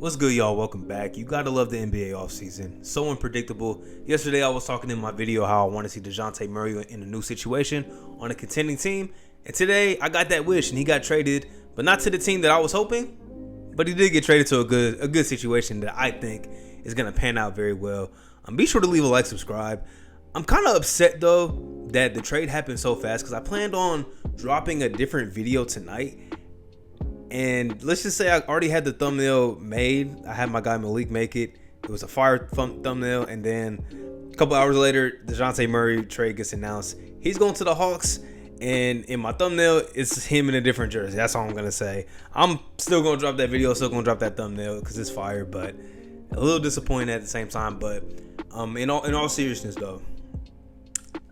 What's good, y'all? Welcome back. You gotta love the NBA offseason. So unpredictable. Yesterday, I was talking in my video how I want to see Dejounte Murray in a new situation on a contending team. And today, I got that wish, and he got traded, but not to the team that I was hoping. But he did get traded to a good situation that I think is gonna pan out very well. Be sure to leave a like, subscribe. I'm kind of upset though that the trade happened so fast because I planned on dropping a different video tonight. And let's just say I already had the thumbnail made. I had my guy Malik make it. It was a fire thumbnail. And then a couple hours later, Dejounte Murray trade gets announced. He's going to the Hawks. And in my thumbnail, it's him in a different jersey. That's all I'm going to say. I'm still going to drop that video. Still going to drop that thumbnail because it's fire. But a little disappointed at the same time. But in all seriousness, though,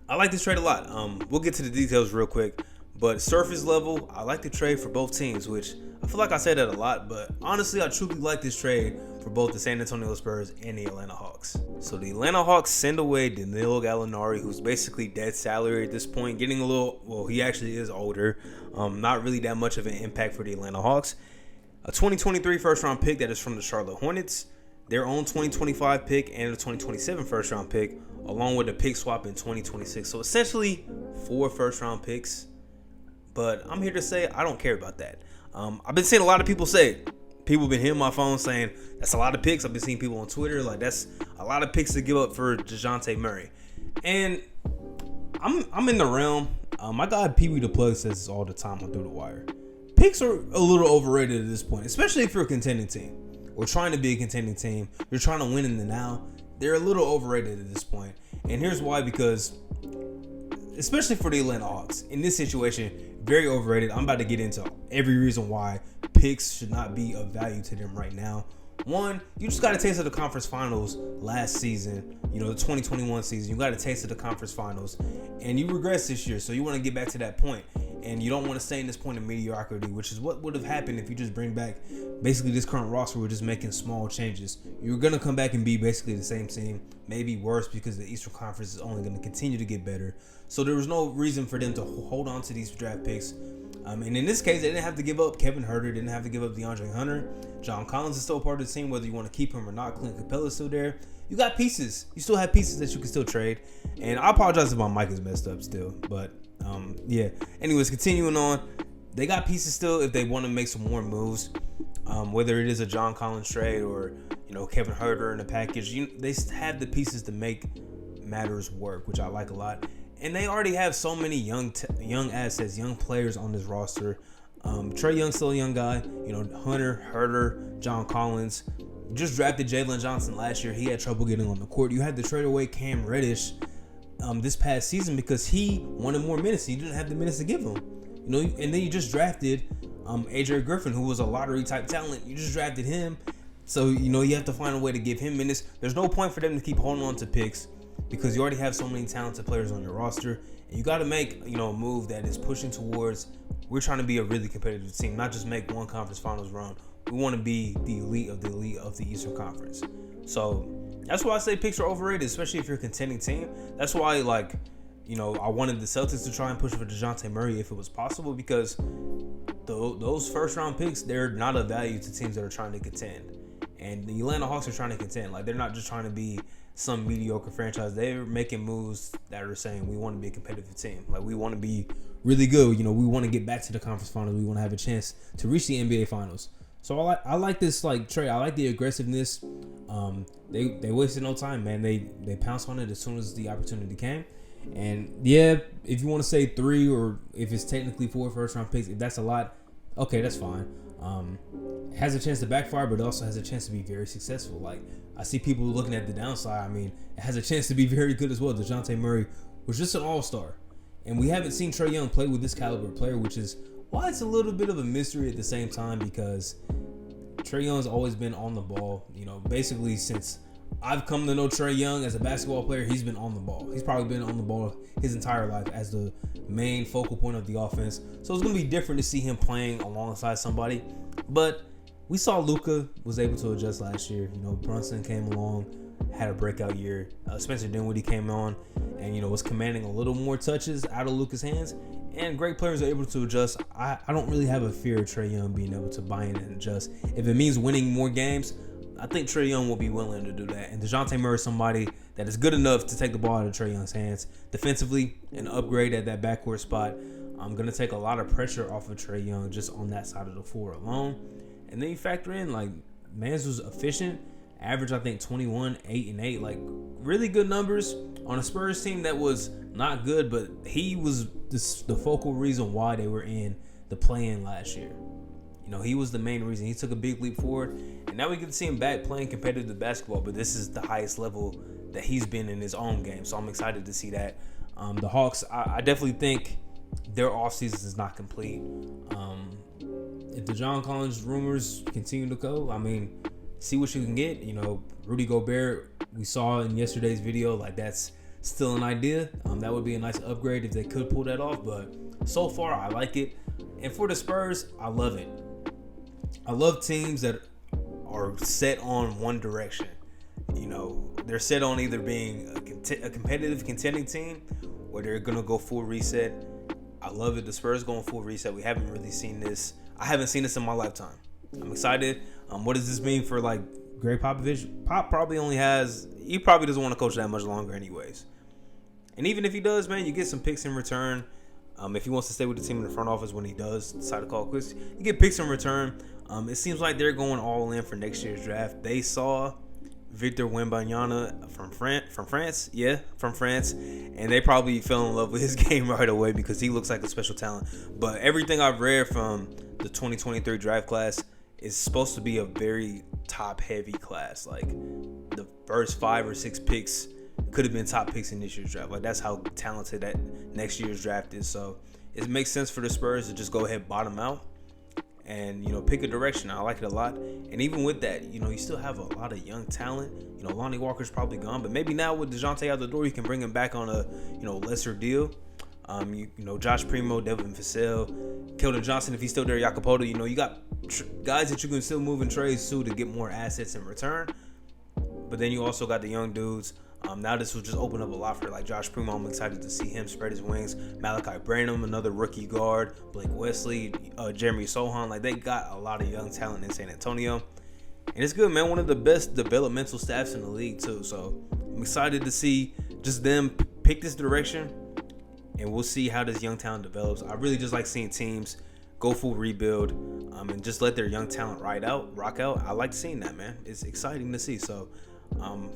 I like this trade a lot. We'll get to the details real quick. But surface level, I like the trade for both teams, which I feel like I say that a lot, but honestly, I truly like this trade for both the San Antonio Spurs and the Atlanta Hawks. So the Atlanta Hawks send away Danilo Gallinari, who's basically dead salary at this point, getting a little, well, he actually is older, not really that much of an impact for the Atlanta Hawks. A 2023 first-round pick that is from the Charlotte Hornets, their own 2025 pick, and a 2027 first-round pick, along with a pick swap in 2026. So essentially, 4 first-round picks. But I'm here to say I don't care about that. I've been seeing a lot of people say it. People have been hitting my phone saying that's a lot of picks. I've been seeing people on Twitter like that's a lot of picks to give up for Dejounte Murray. And I'm in the realm. My guy Pee Wee the Plug says this all the time on Through the Wire. Picks are a little overrated at this point, especially if you're a contending team or trying to be a contending team. You're trying to win in the now. They're a little overrated at this point. And here's why, because especially for the Atlanta Hawks, in this situation, very overrated. I'm about to get into every reason why picks should not be of value to them right now. One, you just got a taste of the conference finals last season, the 2021 season. You got a taste of the conference finals, and you regressed this year, so you want to get back to that point. And you don't want to stay in this point of mediocrity, which is what would have happened if you just bring back basically this current roster. We're just making small changes. You're going to come back and be basically the same team, maybe worse because the Eastern Conference is only going to continue to get better. So there was no reason for them to hold on to these draft picks. And in this case, they didn't have to give up Kevin Huerter, didn't have to give up DeAndre Hunter. John Collins is still part of the team, whether you want to keep him or not. Clint Capella's still there. You got pieces. You still have pieces that you can still trade. And I apologize if my mic is messed up still, but yeah. Anyways, continuing on, they got pieces still if they want to make some more moves. Whether it is a John Collins trade or Kevin Huerter in a package, they have the pieces to make matters work, which I like a lot. And they already have so many young assets, young players on this roster. Trae Young's still a young guy. Hunter, Huerter, John Collins. You just drafted Jalen Johnson last year. He had trouble getting on the court. You had to trade away Cam Reddish this past season because he wanted more minutes. You didn't have the minutes to give him. And then you just drafted AJ Griffin, who was a lottery type talent. You just drafted him. So, you have to find a way to give him minutes. There's no point for them to keep holding on to picks because you already have so many talented players on your roster. And you got to make, a move that is pushing towards, we're trying to be a really competitive team, not just make one conference finals run. We want to be the elite of the Eastern Conference. So that's why I say picks are overrated, especially if you're a contending team. That's why, I wanted the Celtics to try and push for Dejounte Murray if it was possible because those first-round picks, they're not of value to teams that are trying to contend. And the Atlanta Hawks are trying to contend. They're not just trying to be some mediocre franchise. They're making moves that are saying we want to be a competitive team. We want to be really good. We want to get back to the conference finals. We want to have a chance to reach the NBA finals. So I like this trade. I like the aggressiveness. They wasted no time, man. They pounced on it as soon as the opportunity came. And yeah, if you want to say 3 or if it's technically 4 first-round picks, if that's a lot, okay, that's fine. It has a chance to backfire, but it also has a chance to be very successful. I see people looking at the downside. It has a chance to be very good as well. Dejounte Murray was just an all-star. And we haven't seen Trae Young play with this caliber of player, which is why it's a little bit of a mystery at the same time because Trae Young's always been on the ball. Basically since I've come to know Trae Young as a basketball player, he's been on the ball. He's probably been on the ball his entire life as the main focal point of the offense. So it's going to be different to see him playing alongside somebody. But we saw Luka was able to adjust last year. Brunson came along, had a breakout year. Spencer Dinwiddie came on and, was commanding a little more touches out of Luka's hands. and great players are able to adjust. I don't really have a fear of Trae Young being able to buy in and adjust. If it means winning more games, I think Trae Young will be willing to do that. And Dejounte Murray is somebody that is good enough to take the ball out of Trae Young's hands. Defensively, an upgrade at that backcourt spot. I'm going to take a lot of pressure off of Trae Young just on that side of the floor alone. And then you factor in, like, Mans was efficient. Average, I think, 21, 8, and 8. Like, really good numbers on a Spurs team that was not good, but he was the focal reason why they were in the play-in last year. You know, he was the main reason. He took a big leap forward, and now we get to see him back playing competitive basketball, but this is the highest level that he's been in his own game, so I'm excited to see that. The Hawks, I definitely think their offseason is not complete. If the John Collins rumors continue to go, I mean, see what you can get. You know, Rudy Gobert, we saw in yesterday's video, like, that's still an idea. That would be a nice upgrade if they could pull that off, but so far I like it. And for the Spurs, I love it. I love teams that are set on one direction. You know, they're set on either being a competitive contending team or they're going to go full reset. I love it. The Spurs going full reset. We haven't really seen this. I haven't seen this in my lifetime. I'm excited. What does this mean for, like, Greg Popovich? Pop probably he probably doesn't want to coach that much longer anyways. And even if he does, man, you get some picks in return. If he wants to stay with the team in the front office when he does decide to call quits, you get picks in return. It seems like they're going all in for next year's draft. They saw Victor Wembanyama from France, and they probably fell in love with his game right away because he looks like a special talent. But everything I've read from the 2023 draft class is supposed to be a very top-heavy class. Like, the first 5 or 6 picks could have been top picks in this year's draft. Like, that's how talented that next year's draft is. So it makes sense for the Spurs to just go ahead, bottom out, and, you know, pick a direction. I like it a lot. And even with that, you know, you still have a lot of young talent. You know, Lonnie Walker's probably gone, but maybe now with DeJounte out the door, you can bring him back on a, you know, lesser deal. You know, Josh Primo, Devin Vassell, Keldon Johnson, if he's still there, Jakob, you know, you got guys that you can still move in trades to get more assets in return. But then you also got the young dudes. Now this will just open up a lot for, like, Josh Primo. I'm excited to see him spread his wings. Malachi Branham, another rookie guard. Blake Wesley, Jeremy Sohan. Like, they got a lot of young talent in San Antonio. And it's good, man. One of the best developmental staffs in the league, too. So I'm excited to see just them pick this direction. And we'll see how this young talent develops. I really just like seeing teams go full rebuild and just let their young talent rock out. I like seeing that, man. It's exciting to see. So,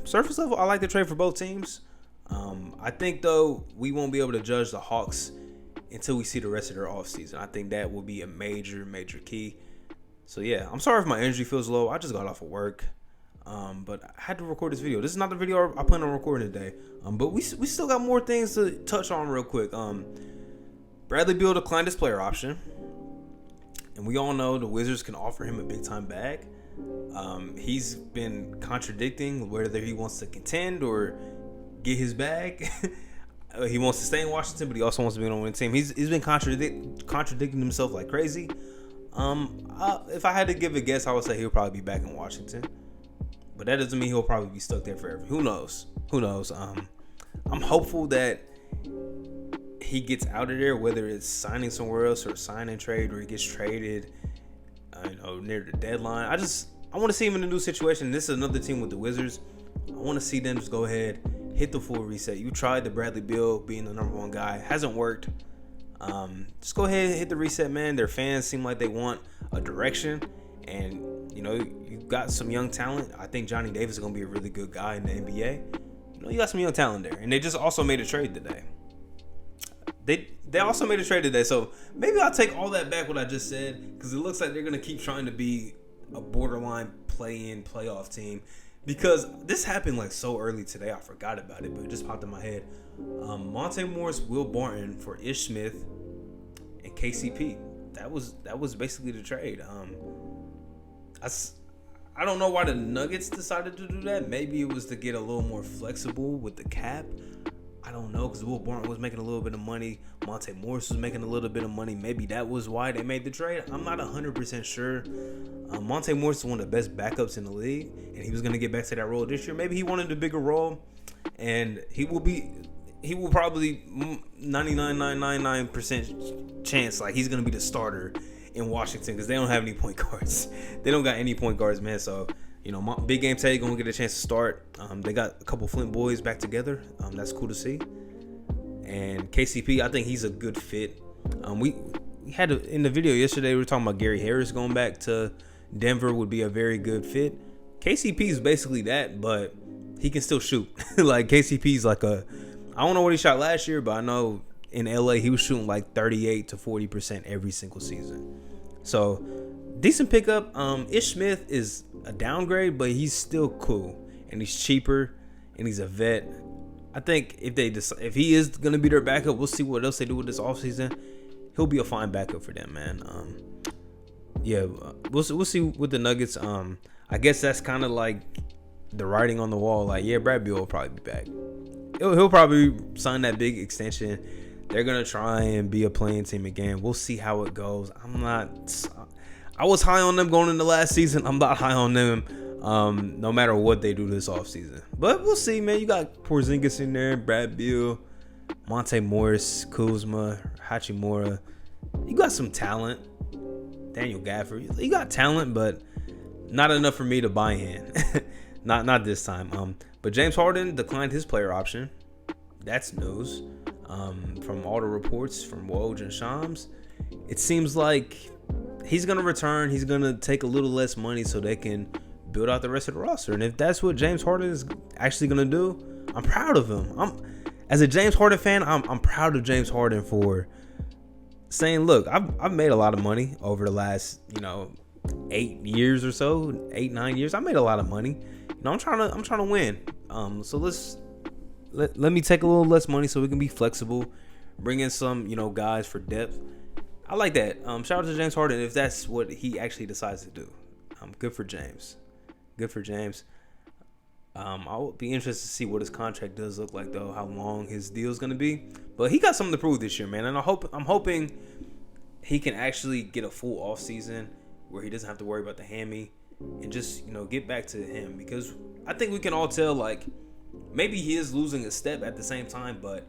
surface level, I like the trade for both teams. I think, though, we won't be able to judge the Hawks until we see the rest of their offseason. I think that will be a major, major key. So, yeah, I'm sorry if my energy feels low. I just got off of work. But I had to record this video. This is not the video I plan on recording today. But we still got more things to touch on real quick. Bradley Beal declined his player option. And we all know the Wizards can offer him a big-time bag. He's been contradicting whether he wants to contend or get his bag. He wants to stay in Washington, but he also wants to be on a winning team. He's been contradicting himself like crazy. If I had to give a guess, I would say he'll probably be back in Washington. But that doesn't mean he'll probably be stuck there forever. Who knows? I'm hopeful that he gets out of there, whether it's signing somewhere else or sign and trade, or he gets traded, near the deadline. I want to see him in a new situation. This is another team with the Wizards. I want to see them just go ahead, hit the full reset. You tried the Bradley Beal being the number one guy. Hasn't worked. Just go ahead, hit the reset, man. Their fans seem like they want a direction. And, you know, you've got some young talent. I think Johnny Davis is going to be a really good guy in the NBA. You know, you got some young talent there. And they just also made a trade today. They also made a trade today. So maybe I'll take all that back what I just said, because it looks like they're going to keep trying to be a borderline play-in, playoff team. Because this happened like so early today, I forgot about it, but it just popped in my head. Monte Morris, Will Barton for Ish Smith and KCP. That was basically the trade. I don't know why the Nuggets decided to do that. Maybe it was to get a little more flexible with the cap. I don't know, because Will Barton was making a little bit of money. Monte Morris was making a little bit of money. Maybe that was why they made the trade. I'm not 100% sure. Monte Morris is one of the best backups in the league, and he was going to get back to that role this year. Maybe he wanted a bigger role, and he will be he will probably 99.999% chance like he's gonna be the starter in Washington because they don't have any point guards. They don't got any point guards, man. So big game today gonna get a chance to start. They got a couple Flint boys back together. That's cool to see. And KCP, I think he's a good fit. We had in the video yesterday we were talking about Gary Harris going back to Denver would be a very good fit. KCP is basically that, but he can still shoot. Like KCP's like I don't know what he shot last year, but I know in LA he was shooting like 38 to 40% every single season. So decent pickup. Ish Smith is a downgrade, but he's still cool and he's cheaper and he's a vet. I think if he is gonna be their backup, we'll see what else they do with this offseason. He'll be a fine backup for them, man. We'll see with the Nuggets. I guess that's kind of like the writing on the wall. Like, yeah, Brad Beal will probably be back. He'll probably sign that big extension. They're gonna try and be a playing team again. We'll see how it goes. I was high on them going into last season. I'm not high on them. No matter what they do this offseason. But we'll see, man. You got Porzingis in there, Brad Beal, Monte Morris, Kuzma, Hachimura. You got some talent. Daniel Gafford. You got talent, but not enough for me to buy in. not this time. But James Harden declined his player option. That's news. From all the reports from Woj and Shams, it seems like he's going to return. He's going to take a little less money so they can build out the rest of the roster. And if that's what James Harden is actually going to do, I'm proud of him. As a James Harden fan, I'm proud of James Harden for saying, look, I've made a lot of money over the last, 8 years or so, 8-9 years. I made a lot of money. I'm trying to win. So let me take a little less money so we can be flexible, bring in some, guys for depth. I like that. Shout out to James Harden if that's what he actually decides to do. Good for James. Good for James. I'll be interested to see what his contract does look like, though, how long his deal is going to be. But he got something to prove this year, man. And I'm hoping he can actually get a full offseason where he doesn't have to worry about the hammy and just, get back to him. Because I think we can all tell, like, maybe he is losing a step at the same time, but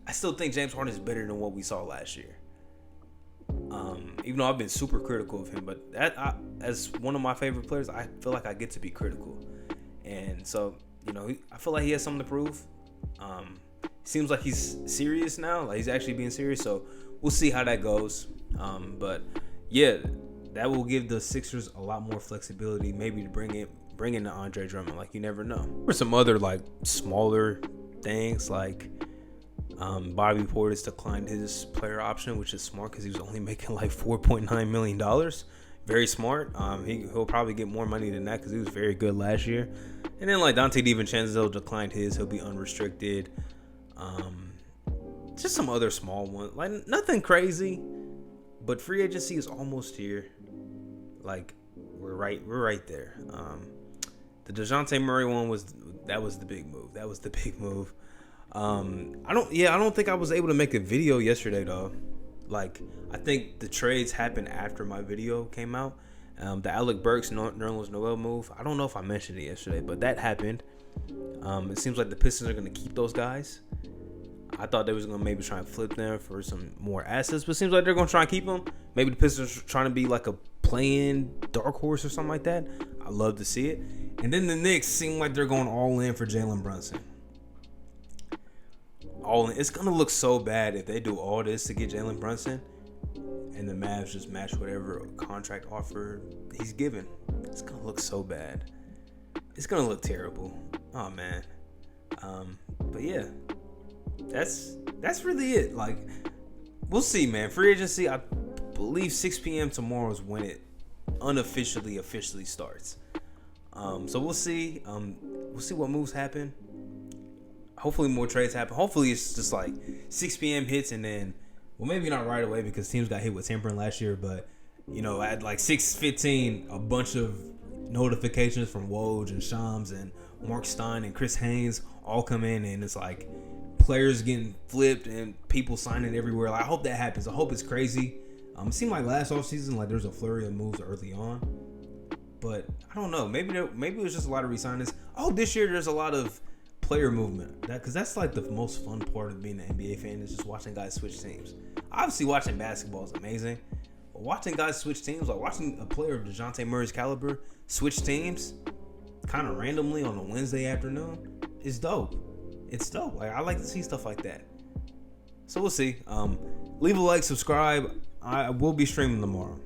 I still think James Harden is better than what we saw last year. Even though I've been super critical of him, but as one of my favorite players, I feel like I get to be critical. And so, I feel like he has something to prove. Seems like he's serious now. Like he's actually being serious. So we'll see how that goes. But yeah, that will give the Sixers a lot more flexibility, maybe to bring in the Andre Drummond. Like you never know. There's some other like smaller things like Bobby Portis declined his player option, which is smart because he was only making like $4.9 million. Very smart. He'll probably get more money than that because he was very good last year. And then like Dante DiVincenzo declined his. He'll be unrestricted. Just some other small ones. Like nothing crazy. But free agency is almost here. Like we're right there. The Dejounte Murray one was the big move. That was the big move. I don't think I was able to make a video yesterday though. Like I think the trades happened after my video came out. The Alec Burks Nerlens Noel move. I don't know if I mentioned it yesterday, but that happened. It seems like the Pistons are going to keep those guys. I thought they was going to maybe try and flip them for some more assets, but it seems like they're going to try and keep them. Maybe the Pistons are trying to be like a play-in dark horse or something like that. I love to see it. And then the Knicks seem like they're going all in for Jalen Brunson. All in. It's going to look so bad if they do all this to get Jalen Brunson and the Mavs just match whatever contract offer he's given. It's going to look so bad. It's going to look terrible. Oh, man. But yeah. That's really it. Like, we'll see, man. Free agency, I believe 6 p.m. tomorrow is when it officially starts. So we'll see. We'll see what moves happen. Hopefully more trades happen. Hopefully it's just like 6 p.m. hits and then, well, maybe not right away because teams got hit with tampering last year, but, at like 6:15, a bunch of notifications from Woj and Shams and Mark Stein and Chris Haynes all come in and it's like players getting flipped and people signing everywhere. Like, I hope that happens. I hope it's crazy. It seemed like last offseason, like there's a flurry of moves early on, but I don't know. Maybe it was just a lot of re-signings. Oh, this year there's a lot of player movement. Because that's like the most fun part of being an NBA fan is just watching guys switch teams. Obviously, watching basketball is amazing. But watching guys switch teams, like watching a player of Dejounte Murray's caliber switch teams kind of randomly on a Wednesday afternoon is dope. It's dope. Like, I like to see stuff like that. So we'll see. Leave a like, subscribe. I will be streaming tomorrow.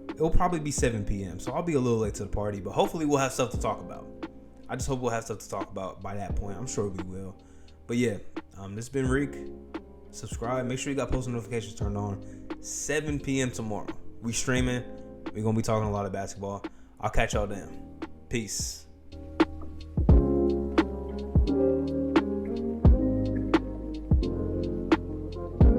It'll probably be 7 p.m. So I'll be a little late to the party, but hopefully we'll have stuff to talk about. I just hope we'll have stuff to talk about by that point. I'm sure we will. But yeah, this has been Reek. Subscribe. Make sure you got post notifications turned on. 7 p.m. tomorrow. We streaming. We're going to be talking a lot of basketball. I'll catch y'all then. Peace.